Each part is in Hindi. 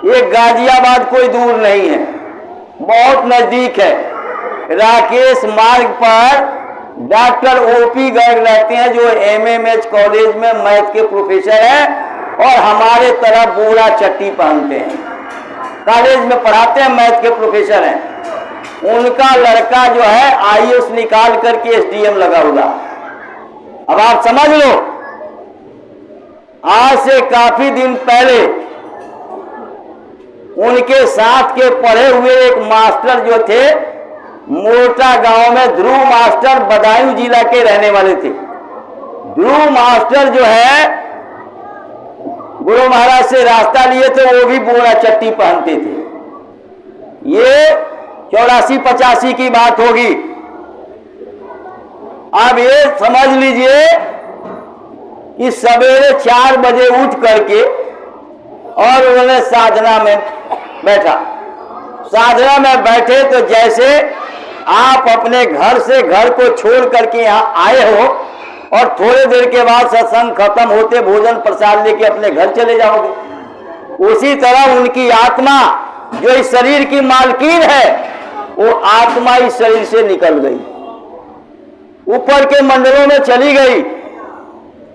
ये गाजियाबाद कोई दूर नहीं है, बहुत नजदीक है। राकेश मार्ग पर डॉक्टर ओपी गर्ग रहते हैं, जो एमएमएच कॉलेज में मैथ के प्रोफेसर हैं और हमारे तरह बोरा चट्टी पहनते हैं, कॉलेज में पढ़ाते हैं, मैथ के प्रोफेसर हैं। उनका लड़का जो है आईएएस निकाल करके एसडीएम लगा हुआ। अब आप समझ लो, आज से काफी दिन पहले उनके साथ के पढ़े हुए एक मास्टर जो थे, मोटा गांव में, ध्रुव मास्टर, बदायूं जिला के रहने वाले थे। ध्रुव मास्टर जो है गुरु महाराज से रास्ता लिए थे, वो भी बोरा चट्टी पहनते थे। ये 84-85 की बात होगी। अब ये समझ लीजिए कि सवेरे 4 बजे उठ करके और उन्होंने साधना में बैठा। साधना में बैठे तो जैसे आप अपने घर से घर को छोड़ करके यहाँ आए हो और थोड़े देर के बाद सत्संग खत्म होते भोजन प्रसाद लेके अपने घर चले जाओगे, उसी तरह उनकी आत्मा जो इस शरीर की मालकीन है, वो आत्मा इस शरीर से निकल गई, ऊपर के मंडलों में चली गई।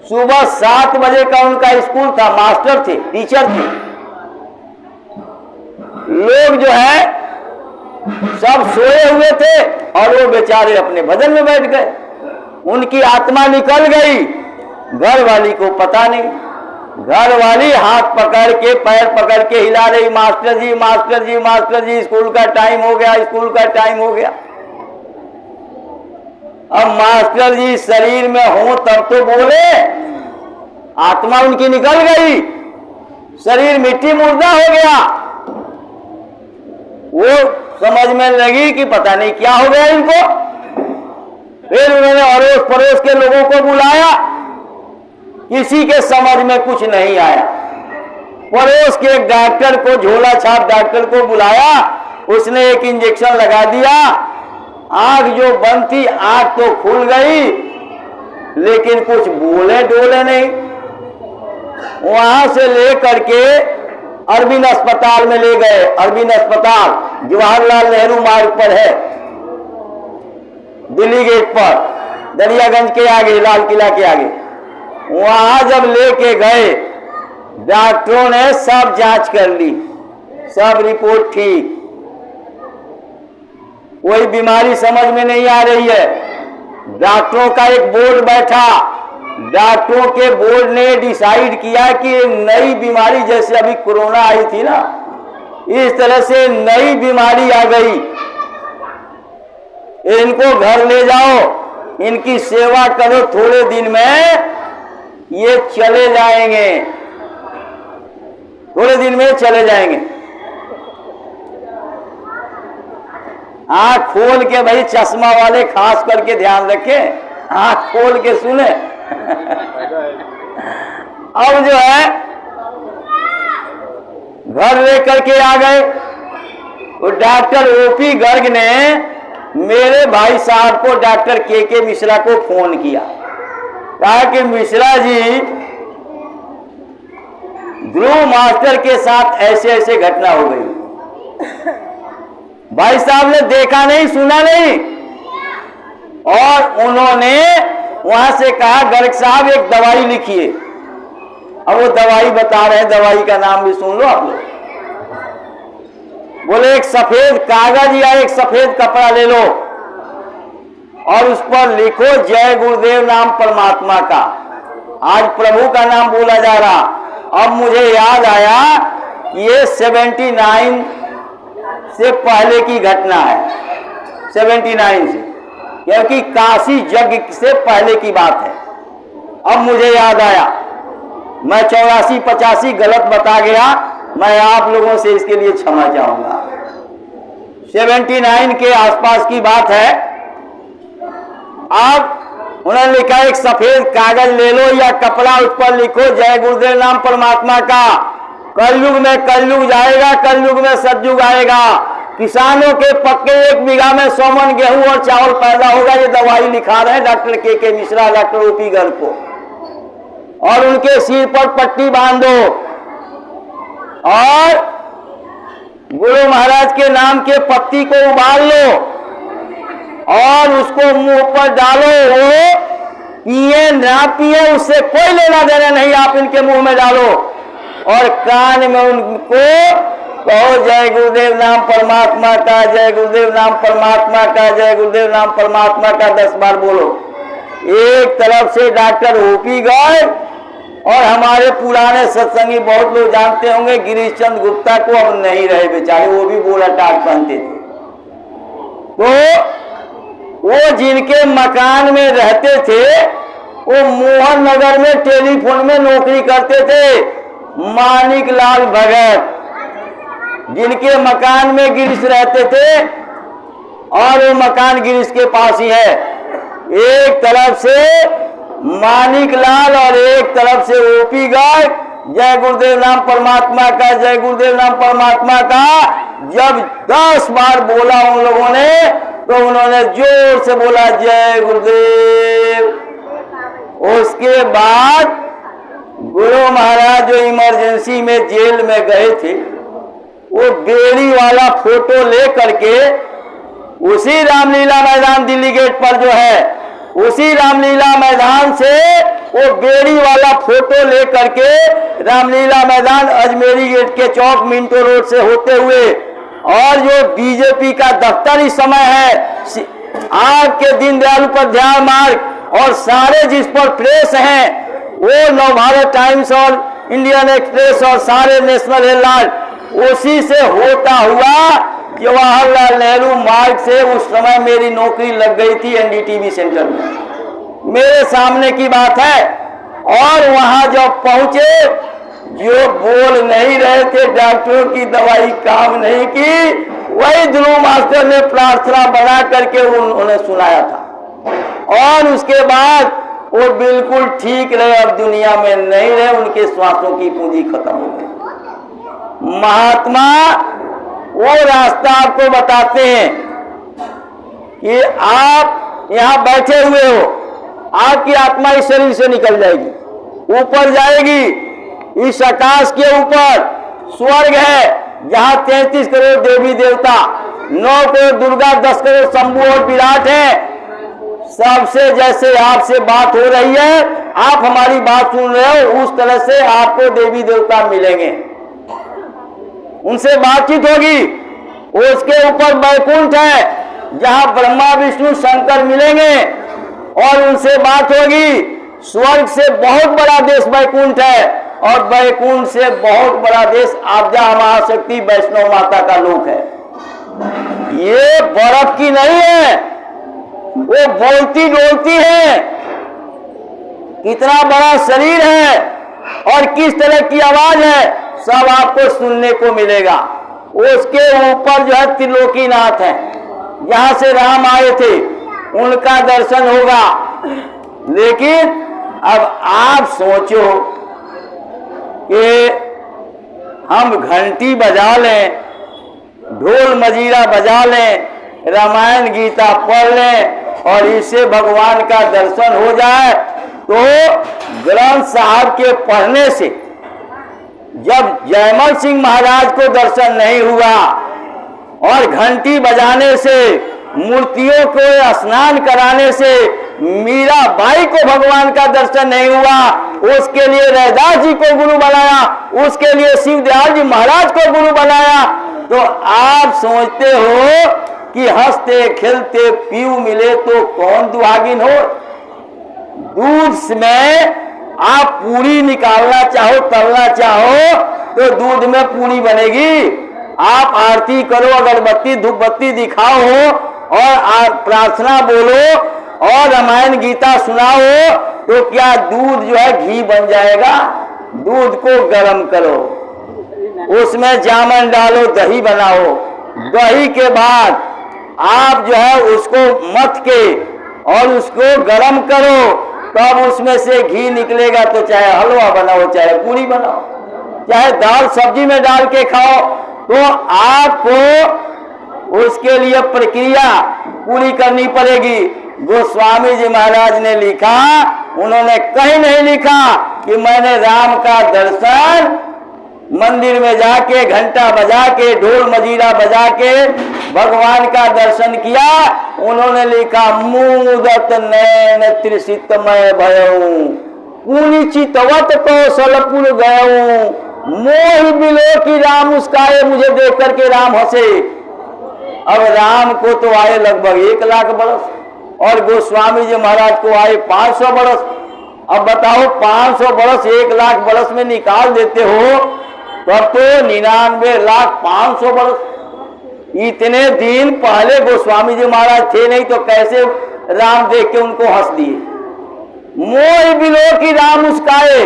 सुबह 7 बजे का उनका स्कूल था, मास्टर थे, टीचर थे। लोग जो है सब सोए हुए थे और वो बेचारे अपने भजन में बैठ गए। उनकी आत्मा निकल गई, घर वाली को पता नहीं। घर वाली हाथ पकड़ के पैर पकड़ के हिला रही, मास्टर जी मास्टर जी मास्टर जी, स्कूल का टाइम हो गया, स्कूल का टाइम हो गया। अब मास्टर जी शरीर में हो तब तो बोले, आत्मा उनकी निकल गई, शरीर मिट्टी मुर्दा हो गया। वो समझ में लगी कि पता नहीं क्या हो गया इनको। फिर उन्होंने अड़ोस पड़ोस के लोगों को बुलाया, किसी के समझ में कुछ नहीं आया। पड़ोस के एक डॉक्टर को, झोला छाप डॉक्टर को बुलाया, उसने एक इंजेक्शन लगा दिया। आंख जो बंद थी, आंख तो खुल गई, लेकिन कुछ बोले डोले नहीं। वहां से लेकर के अरविंद अस्पताल में ले गए। अरविंद अस्पताल जवाहरलाल नेहरू मार्ग पर है, दिल्ली गेट पर, दरियागंज के आगे, लाल किला के आगे। वहां जब लेके गए, डॉक्टरों ने सब जांच कर ली, सब रिपोर्ट ठीक, कोई बीमारी समझ में नहीं आ रही है। डॉक्टरों का एक बोर्ड बैठा, डॉक्टरों के बोर्ड ने डिसाइड किया कि नई बीमारी, जैसे अभी कोरोना आई थी ना, इस तरह से नई बीमारी आ गई, इनको घर ले जाओ, इनकी सेवा करो, थोड़े दिन में ये चले जाएंगे, थोड़े दिन में चले जाएंगे। आंख खोल के, भाई चश्मा वाले खास करके ध्यान रखें, आंख खोल के सुने। अब जो है घर लेकर के आ गए। वो डॉक्टर ओपी गर्ग ने मेरे भाई साहब को, डॉक्टर के मिश्रा को फोन किया, कहा कि मिश्रा जी, ध्रुव मास्टर के साथ ऐसे ऐसे घटना हो गई। भाई साहब ने देखा नहीं, सुना नहीं, और उन्होंने वहां से कहा, गर्ग साहब एक दवाई लिखिए। अब वो दवाई बता रहे हैं, दवाई का नाम भी सुन लो आप लोग। बोले एक सफेद कागज या एक सफेद कपड़ा ले लो और उस पर लिखो जय गुरुदेव नाम परमात्मा का। आज प्रभु का नाम बोला जा रहा। अब मुझे याद आया ये 79 से पहले की घटना है, 79 से, क्योंकि काशी यज्ञ से पहले की बात है। अब मुझे याद आया, मैं 84-85 गलत बता गया, मैं आप लोगों से इसके लिए क्षमा चाहूंगा। 79 के आसपास की बात है। अब उन्होंने लिखा एक सफेद कागज ले लो या कपड़ा, उस पर लिखो जय गुरुदेव नाम परमात्मा का। कलयुग में कलयुग जाएगा, कलयुग में सतयुग आएगा। किसानों के पक्के 1 बीघा में 100 मन गेहूं और चावल पैदा होगा। ये दवाई लिखा रहे डॉक्टर के मिश्रा, डॉक्टर ओपी गर्ग को। और उनके सिर पर पट्टी बांधो और गुरु महाराज के नाम के पत्ती को उबाल लो और उसको मुंह पर डालो, वो पिए ना पिए उससे कोई लेना देना नहीं, आप इनके मुंह में डालो और कान में उनको कहो जय गुरुदेव नाम परमात्मा का, जय गुरुदेव नाम परमात्मा का, जय गुरुदेव नाम परमात्मा का 10 बार बोलो। एक तरफ से डॉक्टर ओपी गए और हमारे पुराने सत्संगी बहुत लोग जानते होंगे गिरीश चंद्र गुप्ता को, अब नहीं रहे बेचारे, वो भी बोला टाट पहनते थे। तो वो जिनके मकान में रहते थे वो मोहन नगर में टेलीफोन में नौकरी करते थे, मानिक लाल भगत, जिनके मकान में गिरीश रहते थे और वो मकान गिरीश के पास ही है। एक तरफ से मानिक लाल और एक तरफ से ओपी गर्ग, जय गुरुदेव नाम परमात्मा का, जय गुरुदेव नाम परमात्मा का जब 10 बार बोला उन लोगों ने, तो उन्होंने जोर से बोला जय गुरुदेव। उसके बाद गुरु महाराज जो इमरजेंसी में जेल में गए थे, वो बेड़ी वाला फोटो ले करके उसी रामलीला मैदान दिल्ली गेट पर जो है, उसी रामलीला मैदान से वो बेड़ी वाला फोटो ले करके रामलीला मैदान अजमेरी गेट के चौक मिंटो रोड से होते हुए, और जो बीजेपी का दफ्तर इस समय है आपके दीनदयाल उपाध्याय मार्ग, और सारे जिस पर प्रेस हैं वो नवभारत टाइम्स और इंडियन एक्सप्रेस और सारे नेशनल हेराल्ड, उसी से होता हुआ जवाहरलाल नेहरू मार्ग से उस समय मेरी नौकरी लग गई थी एनडीटीवी सेंटर में, मेरे सामने की बात है। और वहां जब पहुंचे, जो बोल नहीं रहे थे, डॉक्टरों की दवाई काम नहीं की, वही ध्रुव मास्टर ने प्रार्थना बना करके उन्होंने सुनाया था और उसके बाद वो बिल्कुल ठीक रहे, अब दुनिया में नहीं रहे, उनके श्वासों की पूंजी खत्म हो गई। महात्मा वो रास्ता आपको बताते हैं कि आप यहाँ बैठे हुए हो, आपकी आत्मा इस शरीर से निकल जाएगी, ऊपर जाएगी, इस आकाश के ऊपर स्वर्ग है जहाँ 33 करोड़ देवी देवता, 9 करोड़ दुर्गा, 10 करोड़ शंभु और विराट है। सबसे जैसे आपसे बात हो रही है, आप हमारी बात सुन रहे हो, उस तरह से आपको देवी देवता मिलेंगे, उनसे बातचीत होगी। उसके ऊपर बैकुंठ है जहां ब्रह्मा विष्णु शंकर मिलेंगे और उनसे बात होगी। स्वर्ग से बहुत बड़ा देश बैकुंठ है और बैकुंठ से बहुत बड़ा देश आद्या महाशक्ति वैष्णव माता का लोक है। ये बर्फ की नहीं है, वो बोलती डोलती है। कितना बड़ा शरीर है और किस तरह की आवाज है, सब आपको सुनने को मिलेगा। उसके ऊपर जो है त्रिलोकीनाथ है, जहां से राम आए थे, उनका दर्शन होगा। लेकिन अब आप सोचो कि हम घंटी बजा लें, ढोल मजीरा बजा लें, रामायण गीता पढ़ लें और इससे भगवान का दर्शन हो जाए, तो ग्रंथ साहब के पढ़ने से जब जयमल सिंह महाराज को दर्शन नहीं हुआ और घंटी बजाने से, मूर्तियों को स्नान कराने से मीराबाई को भगवान का दर्शन नहीं हुआ, उसके लिए रैदास जी को गुरु बनाया, उसके लिए शिवदयाल जी महाराज को गुरु बनाया, तो आप सोचते हो कि हंसते खेलते पीऊ मिले तो कौन दुहागिन हो। दूध में आप पूरी निकालना चाहो, तलना चाहो, तो दूध में पूरी बनेगी। आप आरती करो, अगरबत्ती धूपबत्ती दिखाओ और प्रार्थना बोलो और रामायण गीता सुनाओ, तो क्या दूध जो है घी बन जाएगा। दूध को गर्म करो, उसमें जामन डालो, दही बनाओ, दही के बाद आप जो है उसको मथ के और उसको गर्म करो, तब उसमें से घी निकलेगा। तो चाहे हलवा बनाओ, चाहे पूरी बनाओ, चाहे दाल सब्जी में डाल के खाओ, तो आपको उसके लिए प्रक्रिया पूरी करनी पड़ेगी। गोस्वामी जी महाराज ने लिखा, उन्होंने कहीं नहीं लिखा कि मैंने राम का दर्शन मंदिर में जाके घंटा बजा के ढोल मजीरा बजा के भगवान का दर्शन किया। उन्होंने लिखा मुदत नैन त्रिसितमय भयऊ पुनि चितवत कौशलपुर गयऊ मोहि बिलो की राम मुस्काए मुझे देख करके राम हंसे। अब राम को तो आए लगभग 1 लाख बरस और गोस्वामी जी महाराज को आए 500 बरस। अब बताओ 500 बरस 1 लाख बरस में निकाल देते हो तब तो 99,500,000 बरस। इतने दिन पहले गोस्वामी जी महाराज थे नहीं तो कैसे राम देख के उनको हंस दिए। मोह बिलो की राम मुस्काए।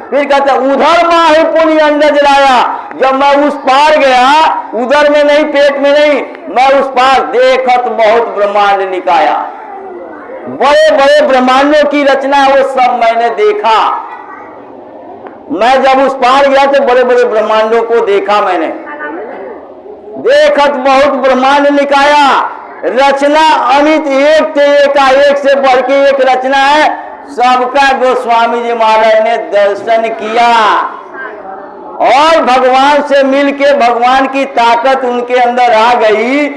फिर कहते उधर माही पुनि अंडज लाया। जब मैं उस पार गया उधर में नहीं पेट में नहीं मैं उस पार देखत बहुत ब्रह्मांड निकाया। बड़े बड़े ब्रह्मांडों की रचना वो सब मैंने देखा। मैं जब उस पार गया तो बड़े बड़े ब्रह्मांडों को देखा मैंने। देखत बहुत ब्रह्मांड निकाया। रचना अमित एक एक से बढ़ के एक रचना है। सबका गोस्वामी जी महाराज ने दर्शन किया और भगवान से मिलके भगवान की ताकत उनके अंदर आ गई।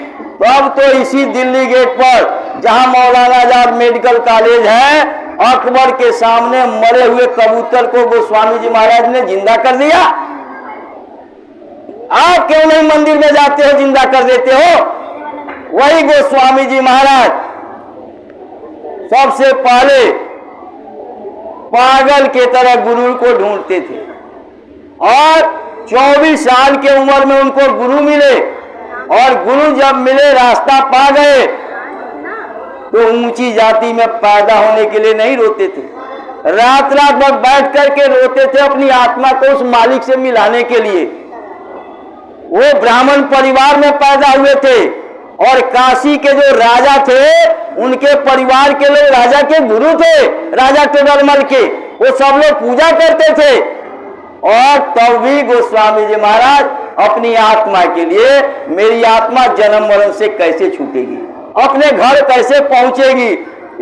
तब तो इसी दिल्ली गेट पर जहां मौलाना आजाद मेडिकल कॉलेज है अकबर के सामने मरे हुए कबूतर को गोस्वामी जी महाराज ने जिंदा कर दिया। आप क्यों नहीं मंदिर में जाते हो जिंदा कर देते हो? वही गोस्वामी जी महाराज सबसे पहले पागल के तरह गुरु को ढूंढते थे और 24 साल के उम्र में उनको गुरु मिले और गुरु जब मिले रास्ता पा गए तो ऊंची जाति में पैदा होने के लिए नहीं रोते थे। रात रात भर बैठ करके रोते थे अपनी आत्मा को उस मालिक से मिलाने के लिए। वो ब्राह्मण परिवार में पैदा हुए थे और काशी के जो राजा थे उनके परिवार के लोग राजा के गुरु थे। राजा टोडरमल के वो सब लोग पूजा करते थे। और तब भी गोस्वामी जी महाराज अपनी आत्मा के लिए मेरी आत्मा जन्म मरण से कैसे छूटेगी, अपने घर कैसे पहुंचेगी,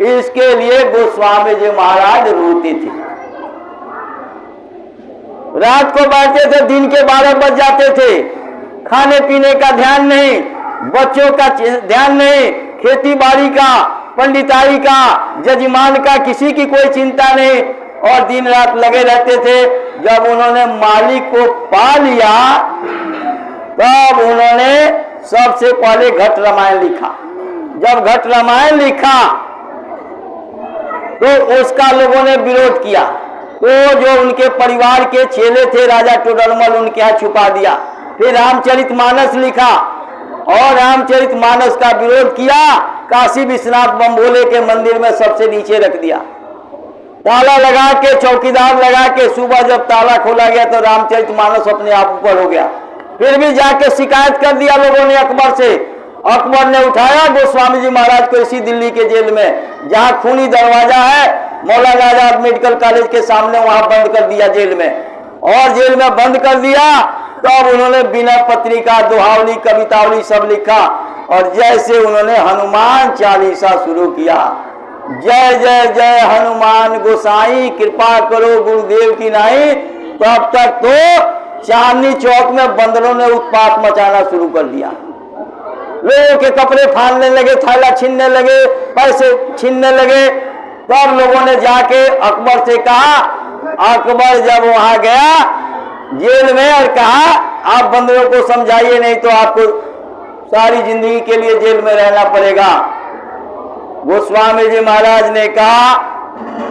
इसके लिए गोस्वामी जी महाराज रोते थे। रात को बैठते थे, दिन के 12 बज जाते थे। खाने पीने का ध्यान नहीं, बच्चों का ध्यान नहीं, खेती बाड़ी का, पंडिताई का, जजमान का किसी की कोई चिंता नहीं और दिन रात लगे रहते थे। जब उन्होंने मालिक को पा लिया तब उन्होंने सबसे पहले घट रामायण लिखा। जब घट रामायण लिखा तो उसका लोगों ने विरोध किया तो जो उनके परिवार के चेले थे राजा टोडरमल उनके यहाँ छुपा दिया। फिर रामचरितमानस लिखा और रामचरितमानस का विरोध किया। काशी विश्वनाथ बम्भोले के मंदिर में सबसे नीचे रख दिया, ताला लगा के, चौकीदार लगा के। सुबह जब ताला खोला गया तो रामचरितमानस अपने आप ऊपर हो गया। फिर भी जाके शिकायत कर दिया लोगों ने अकबर से। अकबर ने उठाया गोस्वामी जी महाराज को इसी दिल्ली के जेल में जहां खूनी दरवाजा है मौलाना आजाद मेडिकल कॉलेज के सामने, वहां बंद कर दिया जेल में। और जेल में बंद कर दिया तब उन्होंने बिना पत्रिका, दोहावली, कवितावली सब लिखा और जैसे उन्होंने हनुमान चालीसा शुरू किया, जय जय जय हनुमान गोसाई कृपा करो गुरुदेव की नाई, तब तक तो चांदनी चौक में बंदरों ने उत्पात मचाना शुरू कर दिया। लोगों के कपड़े फाड़ने लगे, थैला छीनने लगे, पैसे छीनने लगे। तब लोगों ने जाके अकबर से कहा, अकबर जब वहां गया जेल में और कहा आप बंदरों को समझाइए नहीं तो आपको सारी जिंदगी के लिए जेल में रहना पड़ेगा। गोस्वामी जी महाराज ने कहा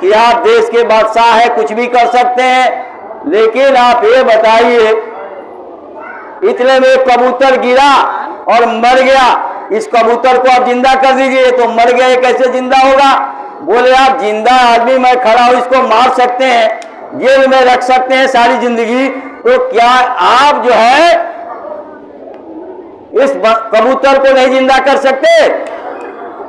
कि आप देश के बादशाह हैं, कुछ भी कर सकते हैं, लेकिन आप ये बताइए इतने में कबूतर गिरा और मर गया, इस कबूतर को आप जिंदा कर दीजिए। तो मर गया, कैसे जिंदा होगा? बोले आप जिंदा आदमी मैं खड़ा हूं, इसको मार सकते हैं, जेल में रख सकते हैं सारी जिंदगी, तो क्या आप जो है इस कबूतर को नहीं जिंदा कर सकते?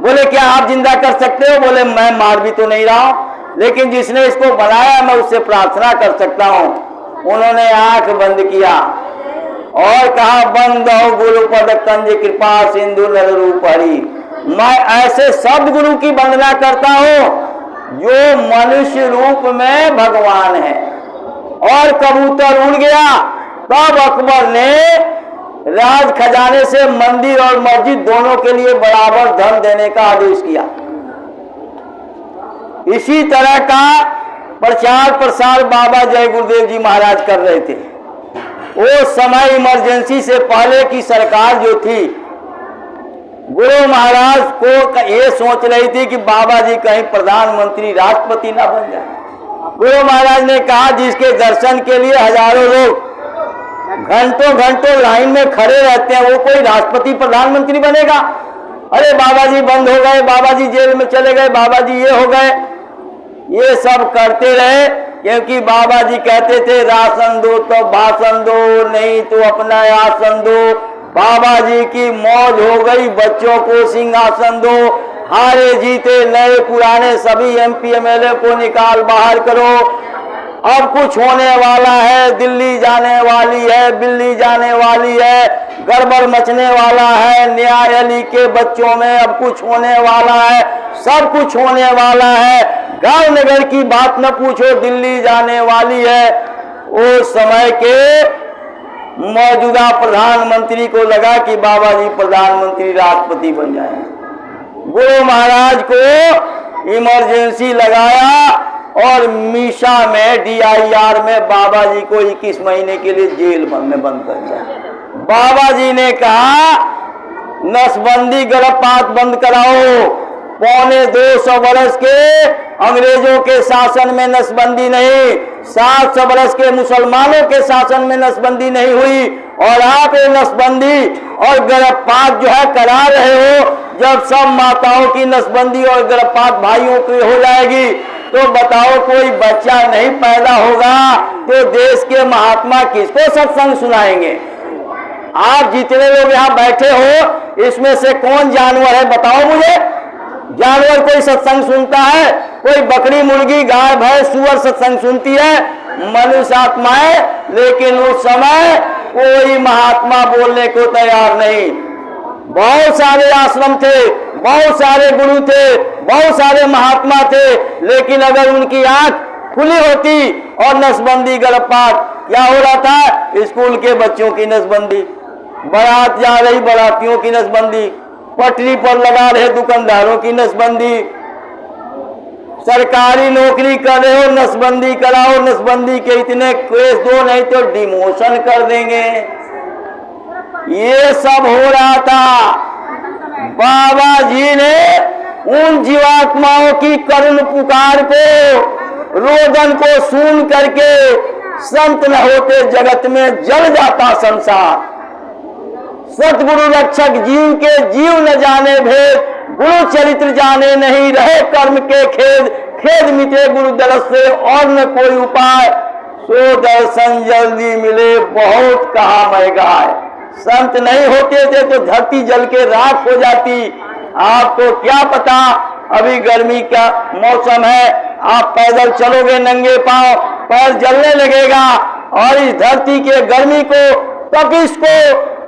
बोले क्या आप जिंदा कर सकते हो? बोले मैं मार भी तो नहीं रहा हूं, लेकिन जिसने इसको बनाया मैं उससे प्रार्थना कर सकता हूं। उन्होंने आंख बंद किया और कहा बंद हो गुरुपद कंज कृपा सिंधु नर रूप हरि। मैं ऐसे सदगुरु की वंदना करता हूं जो मनुष्य रूप में भगवान है। और कबूतर उड़ गया तब अकबर ने राज खजाने से मंदिर और मस्जिद दोनों के लिए बराबर धन देने का आदेश किया। इसी तरह का प्रचार प्रसार बाबा जय गुरुदेव जी महाराज कर रहे थे। वो समय इमरजेंसी से पहले की सरकार जो थी, गुरु महाराज को ये सोच रही थी कि बाबा जी कहीं प्रधानमंत्री राष्ट्रपति ना बन जाए। गुरु महाराज ने कहा जिसके दर्शन के लिए हजारों लोग घंटों घंटों लाइन में खड़े रहते हैं, वो कोई राष्ट्रपति प्रधानमंत्री बनेगा? अरे बाबा जी बंद हो गए, बाबा जी जेल में चले गए, बाबा जी ये हो गए, ये सब करते रहे। क्योंकि बाबा जी कहते थे राशन दो तो भाषण दो, नहीं तो अपना आसन दो। बाबा जी की मौज हो गई, बच्चों को सिंहासन दो, हारे जीते नए पुराने सभी MP MLA को निकाल बाहर करो। अब कुछ होने वाला है, दिल्ली जाने वाली है, दिल्ली जाने वाली है, गड़बड़ मचने वाला है, न्यायालय के बच्चों में अब कुछ होने वाला है, सब कुछ होने वाला है, गांव नगर की बात न पूछो, दिल्ली जाने वाली है। उस समय के मौजूदा प्रधानमंत्री को लगा कि बाबा जी प्रधानमंत्री राष्ट्रपति बन जाए। गुरु महाराज को इमरजेंसी लगाया और मीशा में DIR में बाबा जी को 21 महीने के लिए जेल में बंद कर दिया। बाबा जी ने कहा नसबंदी गर्भपात बंद कराओ। पौने 200 वर्ष के अंग्रेजों के शासन में नसबंदी नहीं, 700 वर्ष के मुसलमानों के शासन में नसबंदी नहीं हुई, और आप ये नसबंदी और गर्भपात जो है करा रहे हो। जब सब माताओं की नसबंदी और गर्भपात भाइयों की हो जाएगी तो बताओ कोई बच्चा नहीं पैदा होगा तो देश के महात्मा किसको सत्संग सुनाएंगे? आप जितने लोग यहाँ बैठे हो इसमें से कौन जानवर है बताओ मुझे? जानवर कोई सत्संग सुनता है? कोई बकरी मुर्गी गाय भैंस सुअर सत्संग सुनती है? मनुष्य आत्माएं। लेकिन उस समय कोई महात्मा बोलने को तैयार नहीं। बहुत सारे आश्रम थे, बहुत सारे गुरु थे, बहुत सारे महात्मा थे, लेकिन अगर उनकी आंख खुली होती और नसबंदी गर्भपात क्या हो रहा था? स्कूल के बच्चों की नसबंदी, बारात जा रही बारातियों की नसबंदी, पटरी पर लगा रहे दुकानदारों की नसबंदी, सरकारी नौकरी कर रहे हो नसबंदी कराओ, नसबंदी के इतने केस दो नहीं तो डिमोशन कर देंगे। ये सब हो रहा था। बाबा जी ने उन जीवात्माओं की करुण पुकार को रोदन को सुन करके संत न होते जगत में जल जाता संसार। सतगुरु रक्षक जीव के जीव न जाने भेद, गुरु चरित्र जाने नहीं रहे कर्म के खेद, खेद मिटे गुरु दरस से और न कोई उपाय, सो दर्शन जल्दी मिले बहुत कहा मैं गाय। संत नहीं होते थे तो धरती जल के राख हो जाती। आपको क्या पता, अभी गर्मी का मौसम है, आप पैदल चलोगे नंगे पांव पैर जलने लगेगा, और इस धरती के गर्मी को तपिश को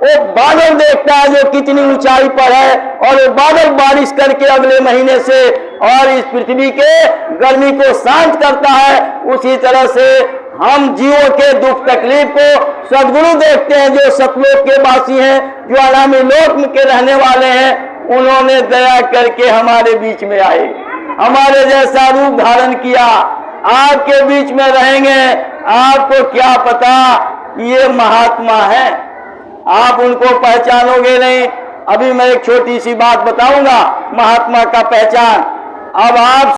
वो बादल देखता है जो कितनी ऊंचाई पर है, और वो बादल बारिश करके अगले महीने से और इस पृथ्वी के गर्मी को शांत करता है। उसी तरह से हम जीवों के दुख तकलीफ को सदगुरु देखते हैं जो सतलोक के वासी हैं, जो अनामी लोक के रहने वाले हैं। उन्होंने दया करके हमारे बीच में आए, हमारे जैसा रूप धारण किया, आपके बीच में रहेंगे। आपको क्या पता ये महात्मा है, आप उनको पहचानोगे नहीं। अभी मैं एक छोटी सी बात बताऊंगा महात्मा का पहचान। अब आप